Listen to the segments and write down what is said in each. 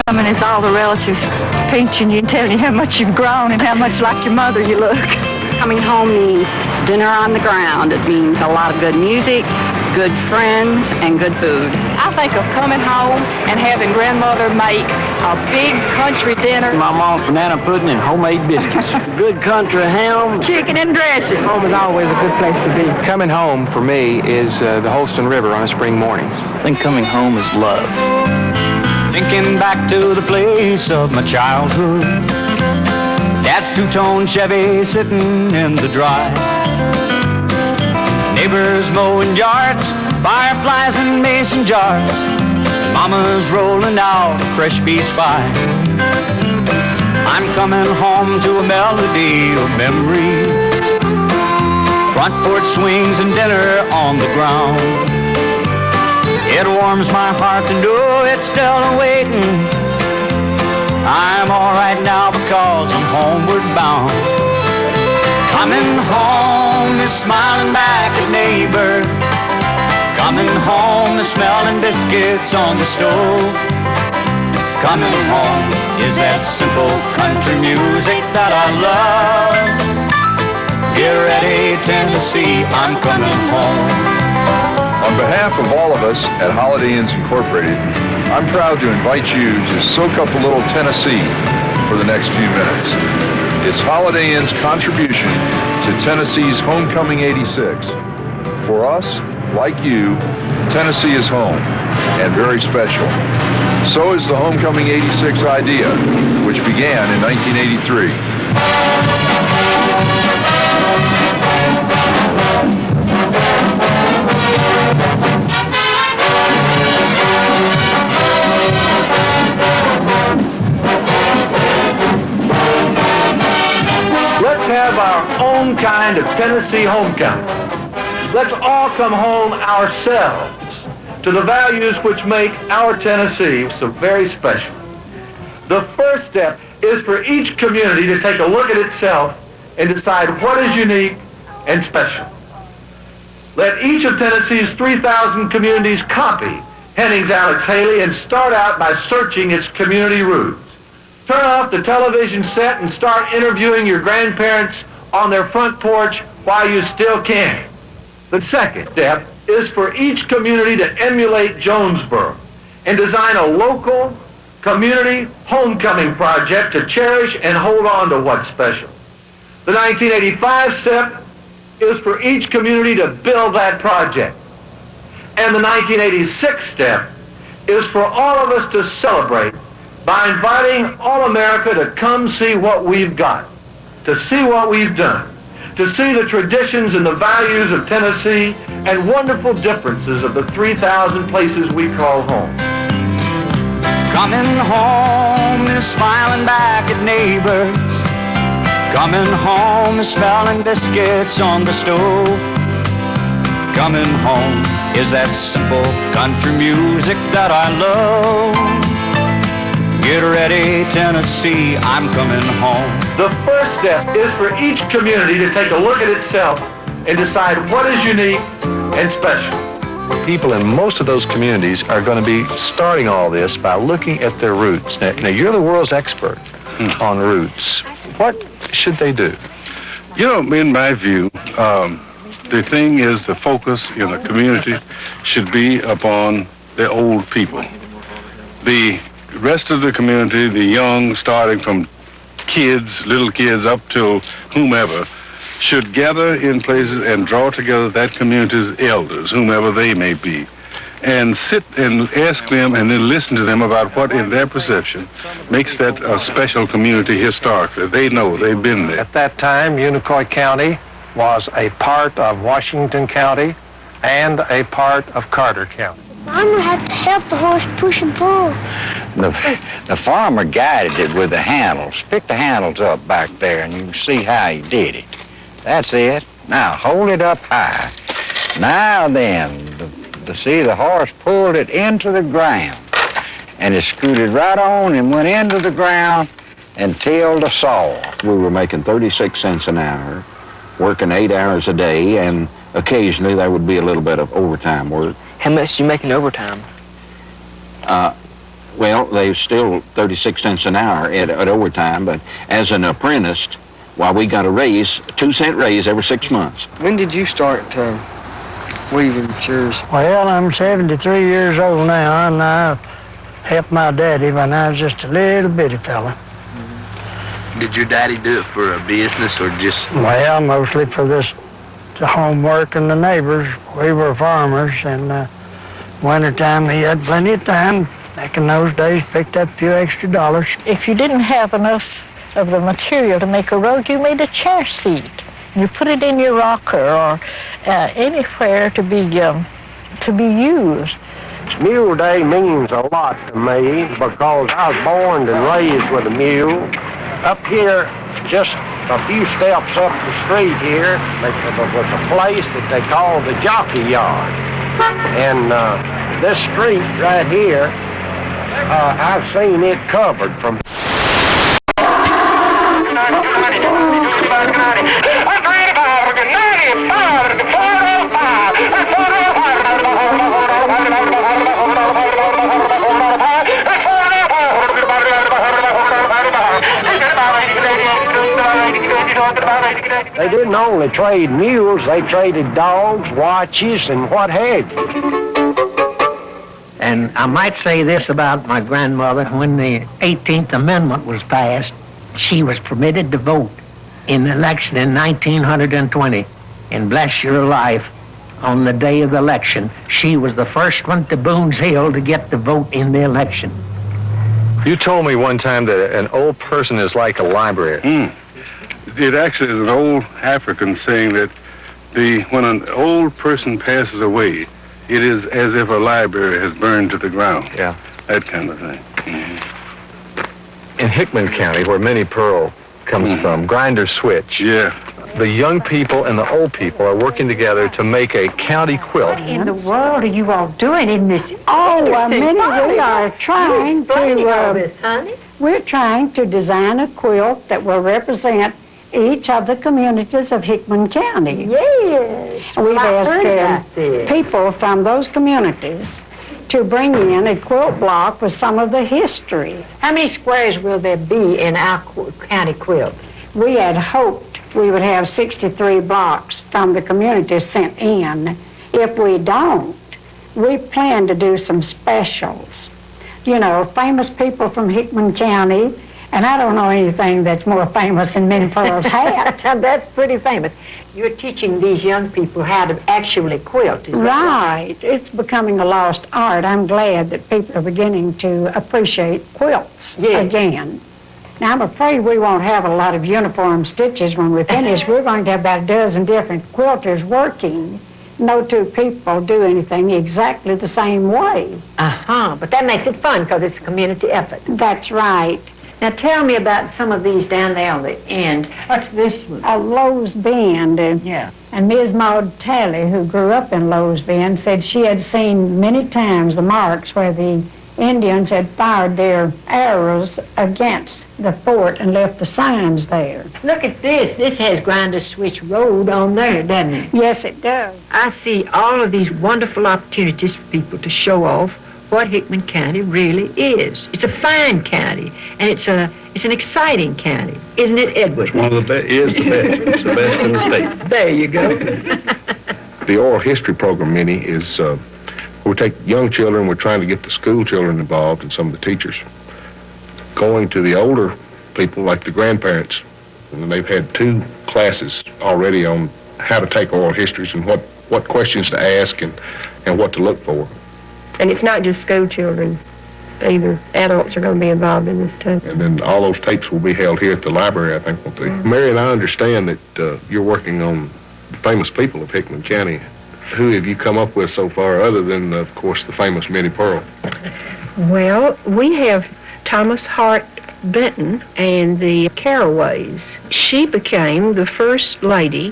I mean, it's all the relatives pinching you and telling you how much you've grown and how much like your mother you look. Coming home means dinner on the ground. It means a lot of good music, good friends, and good food. I think of coming home and having grandmother make a big country dinner. My mom's banana pudding and homemade biscuits. Good country ham. Chicken and dressing. Home is always a good place to be. Coming home for me is the Holston River on a spring morning. I think coming home is love. Thinking back to the place of my childhood. Dad's two-tone Chevy sitting in the drive. Neighbors mowing yards, fireflies in mason jars, and mama's rolling out a fresh peach pie. I'm coming home to a melody of memories. Front porch swings and dinner on the ground. It warms my heart to know it's still awaiting. I'm all right now because I'm homeward bound. Coming home is smiling back at neighbors. Coming home is smelling biscuits on the stove. Coming home is that simple country music that I love. Get ready, Tennessee, I'm coming home. On behalf of all of us at Holiday Inns Incorporated, I'm proud to invite you to soak up a little Tennessee for the next few minutes. It's Holiday Inn's contribution to Tennessee's Homecoming 86. For us, like you, Tennessee is home and very special. So is the Homecoming 86 idea, which began in 1983. Let's have our own kind of Tennessee homecoming. Let's all come home ourselves to the values which make our Tennessee so very special. The first step is for each community to take a look at itself and decide what is unique and special. Let each of Tennessee's 3,000 communities copy Henning's Alex Haley and start out by searching its community roots. Turn off the television set and start interviewing your grandparents on their front porch while you still can. The second step is for each community to emulate Jonesboro and design a local community homecoming project to cherish and hold on to what's special. The 1985 step is for each community to build that project. And the 1986 step is for all of us to celebrate by inviting all America to come see what we've got, to see what we've done, to see the traditions and the values of Tennessee and wonderful differences of the 3,000 places we call home. Coming home is smiling back at neighbors. Coming home is smelling biscuits on the stove. Coming home is that simple country music that I love. Get ready, Tennessee, I'm coming home. The first step is for each community to take a look at itself and decide what is unique and special. People in most of those communities are going to be starting all this by looking at their roots. Now you're the world's expert on roots. What should they do? You know, in my view, the thing is the focus in a community should be upon the old people. The rest of the community, the young, starting from kids, little kids, up to whomever, should gather in places and draw together that community's elders, whomever they may be, and sit and ask them and then listen to them about what, in their perception, makes that a special community historically. They know, they've been there. At that time, Unicoi County was a part of Washington County and a part of Carter County. I'm going to have to help the horse push and pull. The farmer guided it with the handles. Pick the handles up back there and you can see how he did it. That's it. Now hold it up high. Now then, see the horse pulled it into the ground and it scooted right on and went into the ground and tilled the soil. We were making 36 cents an hour, working 8 hours a day, and occasionally there would be a little bit of overtime work. How much do you make in overtime? Well, they're still 36 cents an hour at overtime, but as an apprentice, why, we got a raise, 2-cent raise every 6 months. When did you start weaving yours? Well, I'm 73 years old now, and I helped my daddy when I was just a little bitty fella. Did your daddy do it for a business or just? Well, mostly for the homework and the neighbors. We were farmers, and wintertime he had plenty of time. Back in those days, picked up a few extra dollars. If you didn't have enough of the material to make a road, you made a chair seat. You put it in your rocker or anywhere to be used. Mule Day means a lot to me because I was born and raised with a mule. Up here, just a few steps up the street here, was a place that they called the Jockey Yard. And this street right here, I've seen it covered from They didn't only trade mules, they traded dogs, watches, and what have you. And I might say this about my grandmother. When the 18th Amendment was passed, she was permitted to vote in the election in 1920. And bless your life, on the day of the election, she was the first one to Boone's Hill to get the vote in the election. You told me one time that an old person is like a library. It actually is an old African saying that when an old person passes away, it is as if a library has burned to the ground. Yeah. That kind of thing. In Hickman County, where Minnie Pearl comes from, Grinder Switch. Yeah. The young people and the old people are working together to make a county quilt. What in the world are you all doing in this? Minnie, we are trying we're trying to design a quilt that will represent each of the communities of Hickman County. Yes. We've asked people from those communities to bring in a quilt block with some of the history. How many squares will there be in our county quilt? We had hoped we would have 63 blocks from the community sent in. If we don't, we plan to do some specials. You know, famous people from Hickman County, and I don't know anything that's more famous than Minnie Pearl's hat. That's pretty famous. You're teaching these young people how to actually quilt, is that right? It's becoming a lost art. I'm glad that people are beginning to appreciate quilts again. Now, I'm afraid we won't have a lot of uniform stitches when we finish. We're going to have about a dozen different quilters working. No two people do anything exactly the same way. But that makes it fun because it's a community effort. That's right. Now tell me about some of these down there on the end. What's this one? Lowe's Bend. Yeah. And Ms. Maud Talley, who grew up in Lowe's Bend, said she had seen many times the marks where the Indians had fired their arrows against the fort and left the signs there. Look at this. This has Grinder Switch Road on there, doesn't it? Yes, it does. I see all of these wonderful opportunities for people to show off what Hickman County really is. It's a fine county, and it's an exciting county, isn't it, Edward? It's one of the best. It's the best in the state. There you go. The oral history program, Minnie, is we take young children. We're trying to get the school children involved and some of the teachers. Going to the older people, like the grandparents, and they've had 2 classes already on how to take oral histories and what questions to ask and what to look for. And it's not just school children either. Adults are going to be involved in this too. And then all those tapes will be held here at the library, I think, won't they? Marion, I understand that you're working on the famous people of Hickman County. Who have you come up with so far, other than, of course, the famous Minnie Pearl? Well, we have Thomas Hart Benton and the Caraways. She became the first lady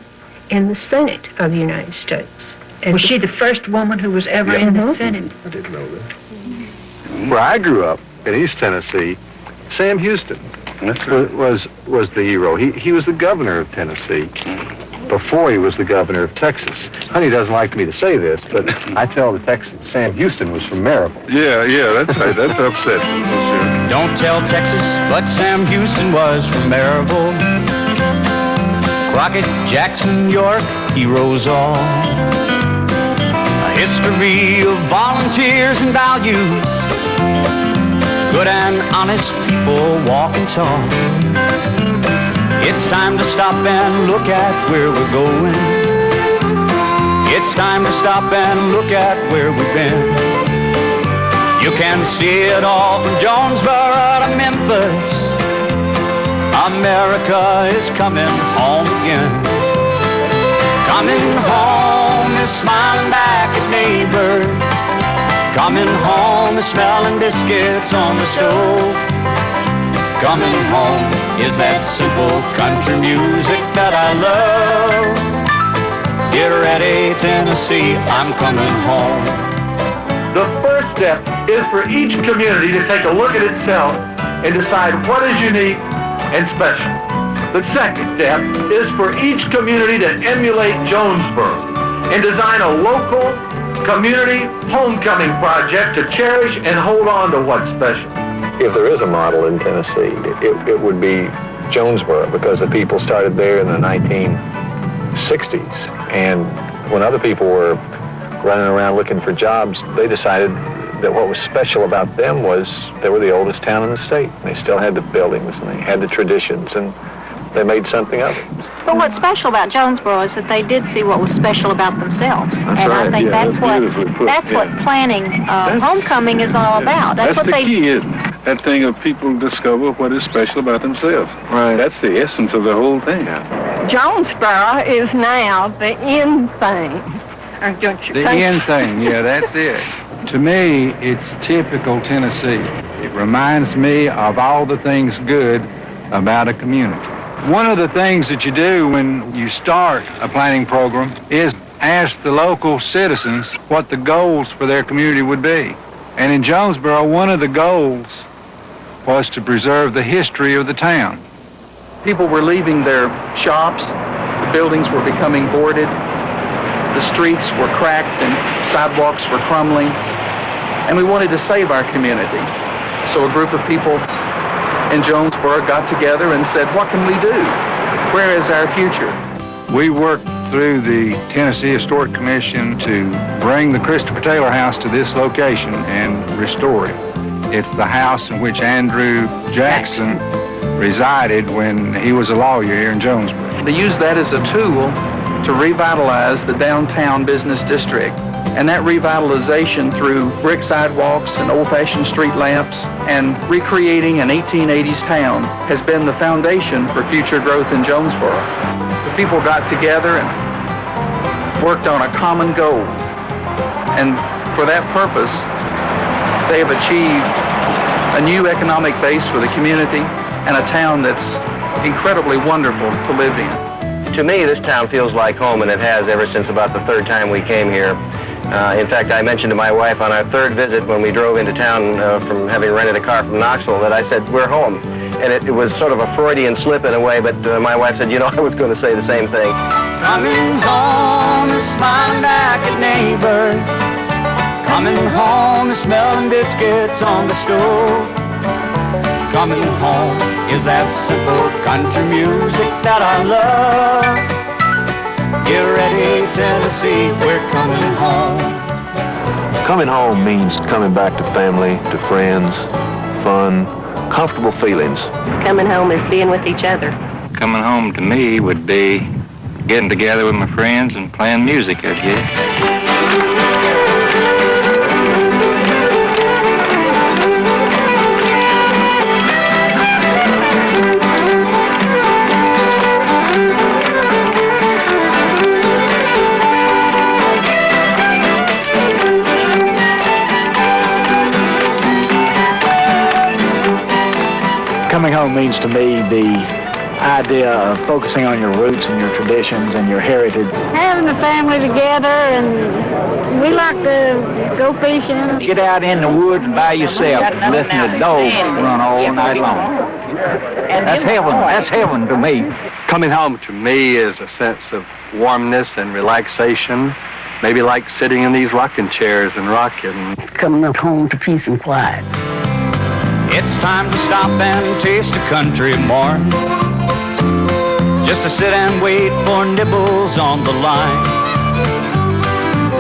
in the Senate of the United States. Was she the first woman who was ever in the Senate? I didn't know that. Where I grew up, in East Tennessee, Sam Houston was the hero. He was the governor of Tennessee before he was the governor of Texas. Honey doesn't like me to say this, but I tell the Texans Sam Houston was from Maryville. Yeah, that's right. That's upsetting. Sure. Don't tell Texas, but Sam Houston was from Maryville. Crockett, Jackson, York, heroes all. A history of volunteers and values. Good and honest people walk and talk. It's time to stop and look at where we're going. It's time to stop and look at where we've been. You can see it all from Jonesboro to Memphis. America is coming home again. Coming home is smiling back at neighbors. Coming home is smelling biscuits on the stove. Coming home is that simple country music that I love. Get ready, Tennessee, I'm coming home. The first step is for each community to take a look at itself and decide what is unique and special. The second step is for each community to emulate Jonesboro and design a local community homecoming project to cherish and hold on to what's special. If there is a model in Tennessee, it would be Jonesboro, because the people started there in the 1960s. And when other people were running around looking for jobs, they decided that what was special about them was they were the oldest town in the state. They still had the buildings and they had the traditions, and they made something of it. But what's special about Jonesboro is that they did see what was special about themselves. That's and right. I think Yeah, that's what planning homecoming is all about. That's what the they key, isn't it? That thing of people discover what is special about themselves. Right. That's the essence of the whole thing. Jonesboro is now the in thing. The in thing, yeah, that's it. To me, it's typical Tennessee. It reminds me of all the things good about a community. One of the things that you do when you start a planning program is ask the local citizens what the goals for their community would be. And in Jonesboro, one of the goals was to preserve the history of the town. People were leaving their shops, the buildings were becoming boarded, the streets were cracked and sidewalks were crumbling, and we wanted to save our community. So a group of people in Jonesboro got together and said, what can we do? Where is our future? We worked through the Tennessee Historic Commission to bring the Christopher Taylor House to this location and restore it. It's the house in which Andrew Jackson resided when he was a lawyer here in Jonesboro. They used that as a tool to revitalize the downtown business district. And that revitalization through brick sidewalks and old-fashioned street lamps and recreating an 1880s town has been the foundation for future growth in Jonesboro. The people got together and worked on a common goal. And for that purpose, they have achieved a new economic base for the community and a town that's incredibly wonderful to live in. To me, this town feels like home, and it has ever since about the third time we came here. In fact, I mentioned to my wife on our third visit when we drove into town from having rented a car from Knoxville that I said, we're home. And it was sort of a Freudian slip in a way, but my wife said, you know, I was going to say the same thing. Coming home is smiling back at neighbors. Coming home is smelling biscuits on the stove. Coming home is that simple country music that I love. Get ready, Tennessee, we're coming home. Coming home means coming back to family, to friends, fun, comfortable feelings. Coming home is being with each other. Coming home to me would be getting together with my friends and playing music, I guess. Coming home means to me the idea of focusing on your roots and your traditions and your heritage. Having the family together, and we like to go fishing. Get out in the woods by yourself and listen to dogs run all night long. That's heaven to me. Coming home to me is a sense of warmness and relaxation, maybe like sitting in these rocking chairs and rocking. Coming home to peace and quiet. It's time to stop and taste a country morn. Just to sit and wait for nibbles on the line.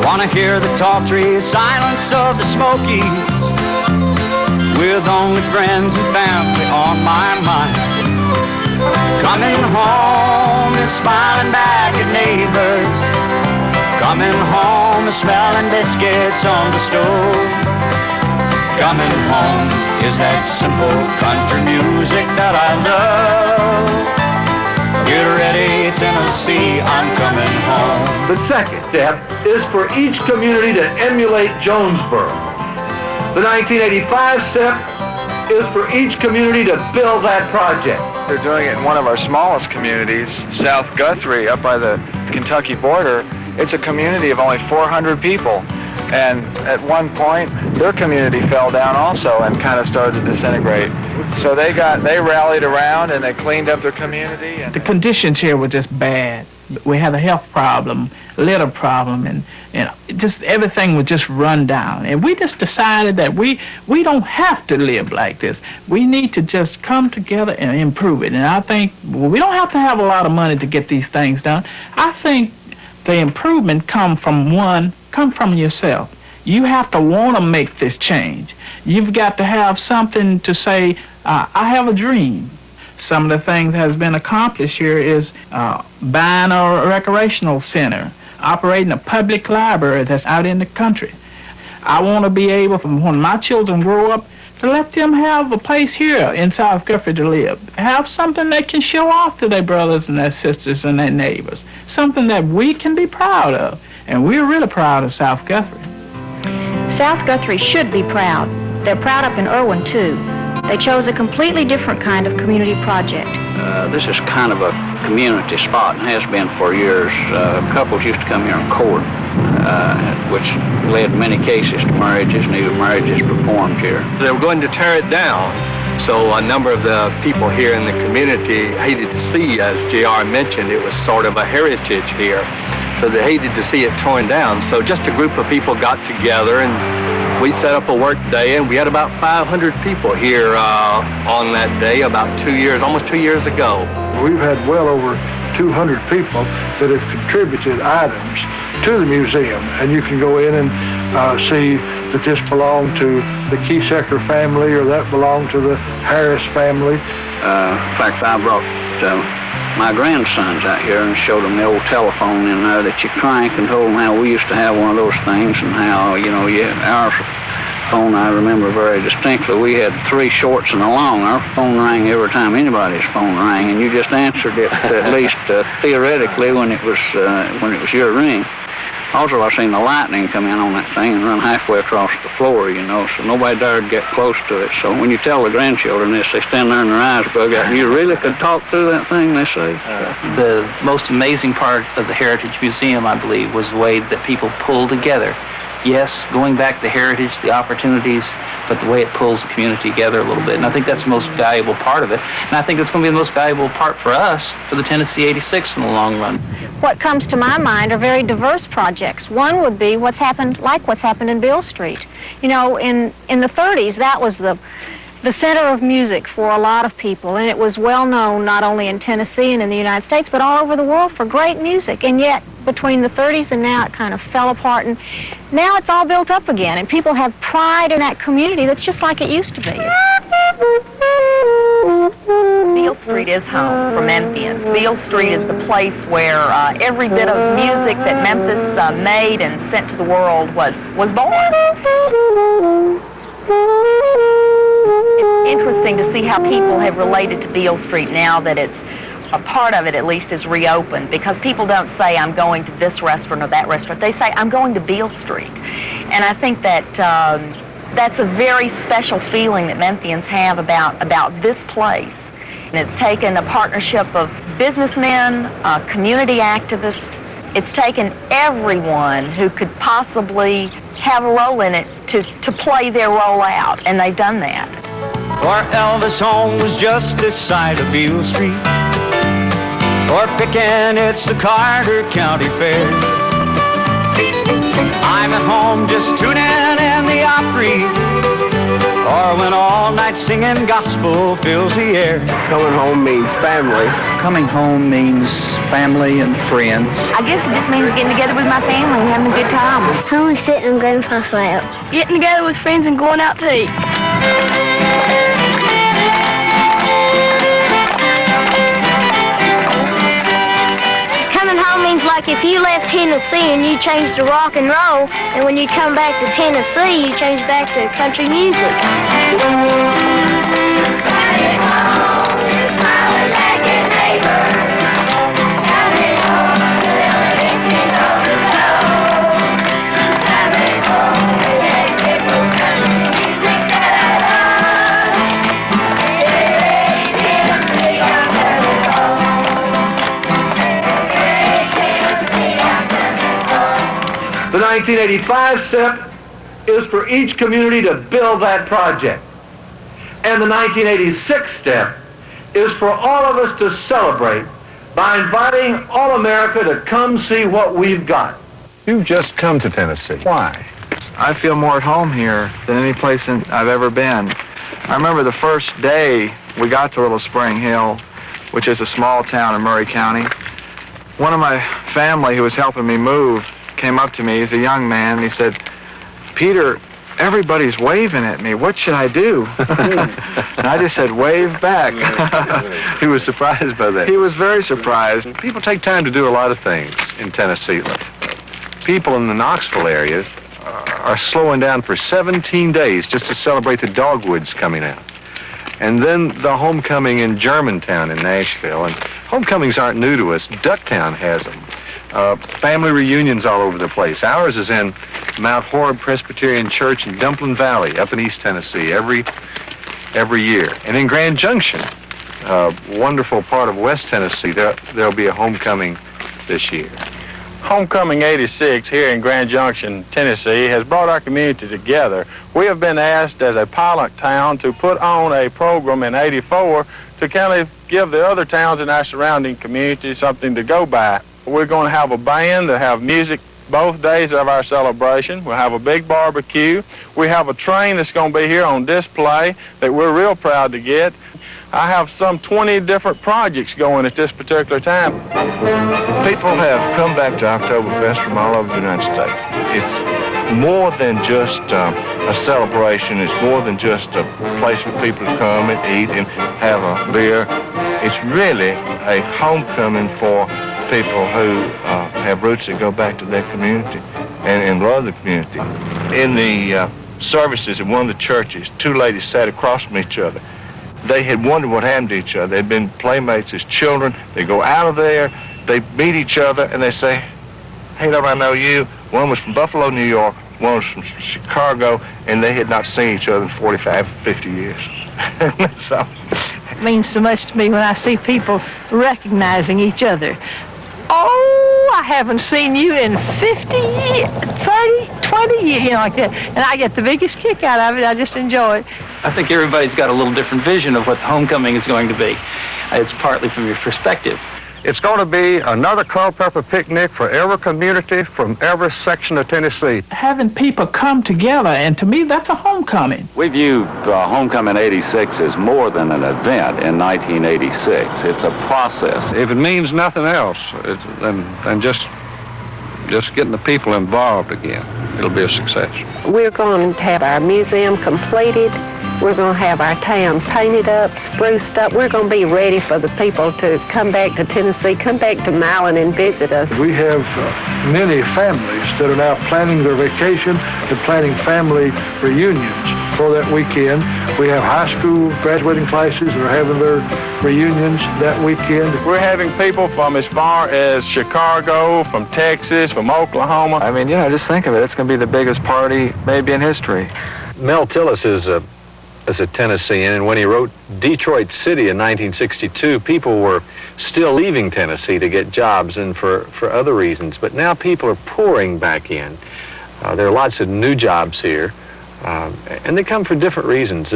Wanna hear the tall tree silence of the Smokies, with only friends and family on my mind. Coming home is smiling back at neighbors. Coming home is smelling biscuits on the stove. Coming home is that simple country music that I love. Get ready, Tennessee, I'm coming home. The second step is for each community to emulate Jonesboro. The 1985 step is for each community to build that project. They're doing it in one of our smallest communities, South Guthrie, up by the Kentucky border. It's a community of only 400 people. And at one point, their community fell down also and kind of started to disintegrate. So they rallied around and they cleaned up their community. And the conditions here were just bad. We had a health problem, litter problem, and just everything was just run down. And we just decided that we don't have to live like this. We need to just come together and improve it. And I think we don't have to have a lot of money to get these things done. I think the improvement come from yourself. You have to want to make this change. You've got to have something to say, I have a dream. Some of the things that has been accomplished here is buying a recreational center, operating a public library that's out in the country. I want to be able, when my children grow up, to let them have a place here in South Guthrie to live. Have something they can show off to their brothers and their sisters and their neighbors. Something that we can be proud of. And we're really proud of South Guthrie. South Guthrie should be proud. They're proud up in Irwin, too. They chose a completely different kind of community project. This is kind of a community spot and has been for years. Couples used to come here and court, which led in many cases to marriages, and even marriages performed here. They were going to tear it down. So a number of the people here in the community hated to see, as JR mentioned, it was sort of a heritage here. So they hated to see it torn down. So just a group of people got together and we set up a work day, and we had about 500 people here on that day about almost 2 years ago. We've had well over 200 people that have contributed items to the museum, and you can go in and see that this belonged to the Keysecker family or that belonged to the Harris family. In fact, I brought my grandsons out here and showed them the old telephone in there that you crank, and told them how we used to have one of those things, and how, our phone, I remember very distinctly, we had 3 shorts and a long. Our phone rang every time anybody's phone rang, and you just answered it, at least theoretically, when it was your ring. Also, I seen the lightning come in on that thing and run halfway across the floor, so nobody dared get close to it. So when you tell the grandchildren this, they stand there and their eyes bug out. You really could talk through that thing, they say. The most amazing part of the Heritage Museum, I believe, was the way that people pulled together. Yes, going back to heritage, the opportunities, but the way it pulls the community together a little bit. And I think that's the most valuable part of it. And I think it's going to be the most valuable part for us, for the Tennessee 86 in the long run. What comes to my mind are very diverse projects. One would be what's happened in Beale Street. In the 30s, that was the center of music for a lot of people, and it was well known not only in Tennessee and in the United States, but all over the world for great music. And yet, between the 30s and now, it kind of fell apart, and now it's all built up again, and people have pride in that community that's just like it used to be. Beale Street is home for Memphians. Beale Street is the place where every bit of music that Memphis made and sent to the world was born. It's interesting to see how people have related to Beale Street now that it's a part of it, at least, is reopened, because people don't say, I'm going to this restaurant or that restaurant. They say, I'm going to Beale Street. And I think that that's a very special feeling that Memphians have about this place. And it's taken a partnership of businessmen, community activists. It's taken everyone who could possibly have a role in it to play their role out, and they've done that. For Elvis' home was just this side of Beale Street. or picking it's the Carter County Fair. I'm at home just tuning in the Opry, or when all night singing gospel fills the air. Coming home means family. Coming home means family and friends. I guess it just means getting together with my family and having a good time. Home sitting on Grandpa's lap. Getting together with friends and going out to eat. Coming home means like if you left Tennessee and you changed to rock and roll, and when you come back to Tennessee, you change back to country music. The 1985 step is for each community to build that project. And the 1986 step is for all of us to celebrate by inviting all America to come see what we've got. You've just come to Tennessee. Why? I feel more at home here than any place I've ever been. I remember the first day we got to Little Spring Hill, which is a small town in Murray County. One of my family who was helping me move came up to me. He's a young man, and he said, "Peter, everybody's waving at me. What should I do?" And I just said, "Wave back." He was surprised by that. He was very surprised. People take time to do a lot of things in Tennessee. People in the Knoxville area are slowing down for 17 days just to celebrate the Dogwoods coming out. And then the homecoming in Germantown in Nashville. And homecomings aren't new to us. Ducktown has them. Family reunions all over the place. Ours is in Mount Horeb Presbyterian Church in Dumplin Valley up in East Tennessee every year. And in Grand Junction, a wonderful part of West Tennessee, there'll be a homecoming this year. Homecoming 86 here in Grand Junction, Tennessee, has brought our community together. We have been asked as a pilot town to put on a program in 84 to kind of give the other towns in our surrounding community something to go by. We're going to have a band that have music both days of our celebration. We'll have a big barbecue. We have a train that's going to be here on display that we're real proud to get. I have some 20 different projects going at this particular time. People have come back to Oktoberfest from all over the United States. It's more than just a celebration. It's more than just a place for people to come and eat and have a beer. It's really a homecoming for people who have roots that go back to their community and love the community. In the services in one of the churches, two ladies sat across from each other. They had wondered what happened to each other. They'd been playmates as children. They go out of there, they meet each other, and they say, "Hey, don't I know you?" One was from Buffalo, New York, one was from Chicago, and they had not seen each other in 45, 50 years. So, It means so much to me when I see people recognizing each other. Oh, I haven't seen you in 50 years, 30, 20 years, like that. And I get the biggest kick out of it. I just enjoy it. I think everybody's got a little different vision of what homecoming is going to be. It's partly from your perspective. It's going to be another Culpeper picnic for every community from every section of Tennessee. Having people come together, and to me, that's a homecoming. We view Homecoming 86 as more than an event in 1986. It's a process. If it means nothing else, then just getting the people involved again, it'll be a success. We're going to have our museum completed. We're going to have our town painted up, spruced up. We're going to be ready for the people to come back to Tennessee, come back to Milan and visit us. We have many families that are now planning their vacation and planning family reunions for that weekend. We have high school graduating classes that are having their reunions that weekend. We're having people from as far as Chicago, from Texas, from Oklahoma. I mean, just think of it. It's going to be the biggest party maybe in history. Mel Tillis is a Tennessean, and when he wrote Detroit City in 1962, people were still leaving Tennessee to get jobs and for other reasons. But now people are pouring back in. There are lots of new jobs here, and they come for different reasons.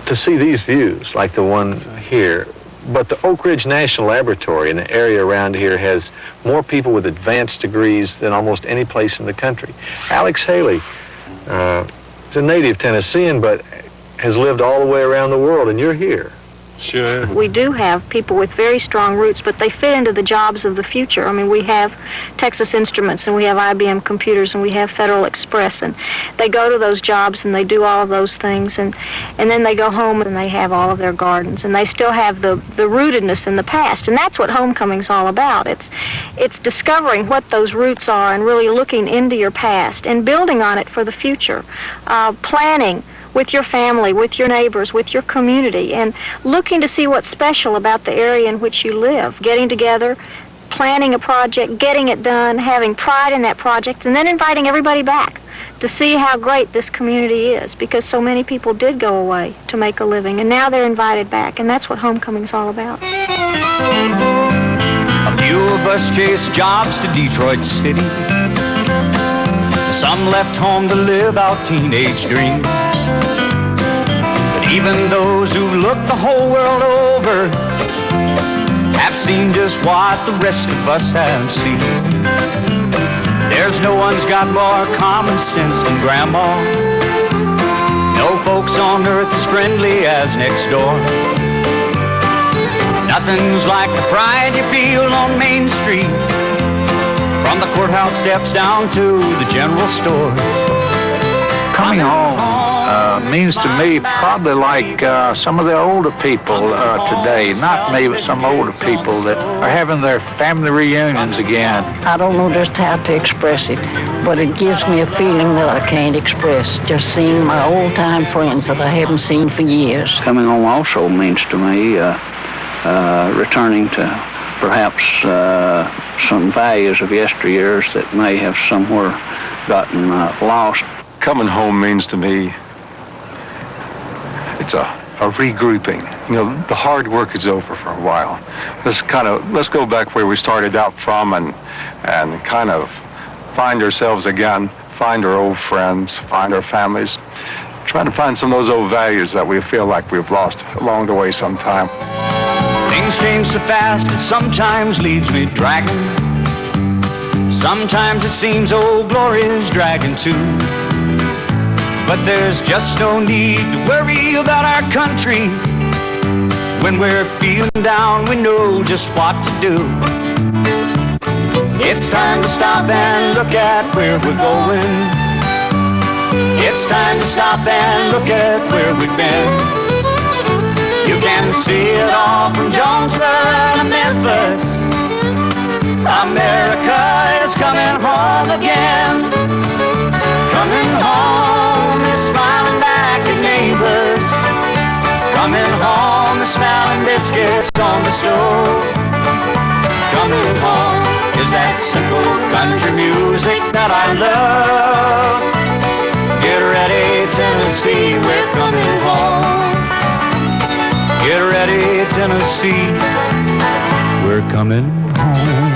To see these views, like the one here, But the Oak Ridge National Laboratory in the area around here has more people with advanced degrees than almost any place in the country. Alex Haley is a native Tennessean, but has lived all the way around the world, and you're here. Sure. We do have people with very strong roots, but they fit into the jobs of the future. I mean, we have Texas Instruments, and we have IBM Computers, and we have Federal Express, and they go to those jobs and they do all of those things, and then they go home and they have all of their gardens, and they still have the rootedness in the past, and that's what homecoming's all about. It's discovering what those roots are and really looking into your past and building on it for the future, planning with your family, with your neighbors, with your community, and looking to see what's special about the area in which you live. Getting together, planning a project, getting it done, having pride in that project, and then inviting everybody back to see how great this community is, because so many people did go away to make a living, and now they're invited back, and that's what homecoming's all about. A few of us chased jobs to Detroit City. Some left home to live out teenage dreams. But even those who've looked the whole world over have seen just what the rest of us have seen. There's no one's got more common sense than Grandma. No folks on earth as friendly as next door. Nothing's like the pride you feel on Main Street, from the courthouse steps down to the general store. Coming home means to me probably like some of the older people today, not me, but some older people that are having their family reunions again. I don't know just how to express it, but it gives me a feeling that I can't express, just seeing my old-time friends that I haven't seen for years. Coming home also means to me returning to perhaps some values of yesteryears that may have somewhere gotten lost. Coming home means to me, it's a regrouping. You know, the hard work is over for a while. Let's go back where we started out from and kind of find ourselves again, find our old friends, find our families, trying to find some of those old values that we feel like we've lost along the way sometime. Things change so fast, it sometimes leaves me dragging. Sometimes it seems old glory is dragging too. But there's just no need to worry about our country. When we're feeling down, we know just what to do. It's time to stop and look at where we're going. It's time to stop and look at where we've been. You can see it all from Jonesboro to Memphis. America is coming home again. Coming home is smiling back at neighbors. Coming home is smiling biscuits on the stove. Coming home is that simple country music that I love. Get ready, Tennessee, we're coming home. Get ready, Tennessee, we're coming home.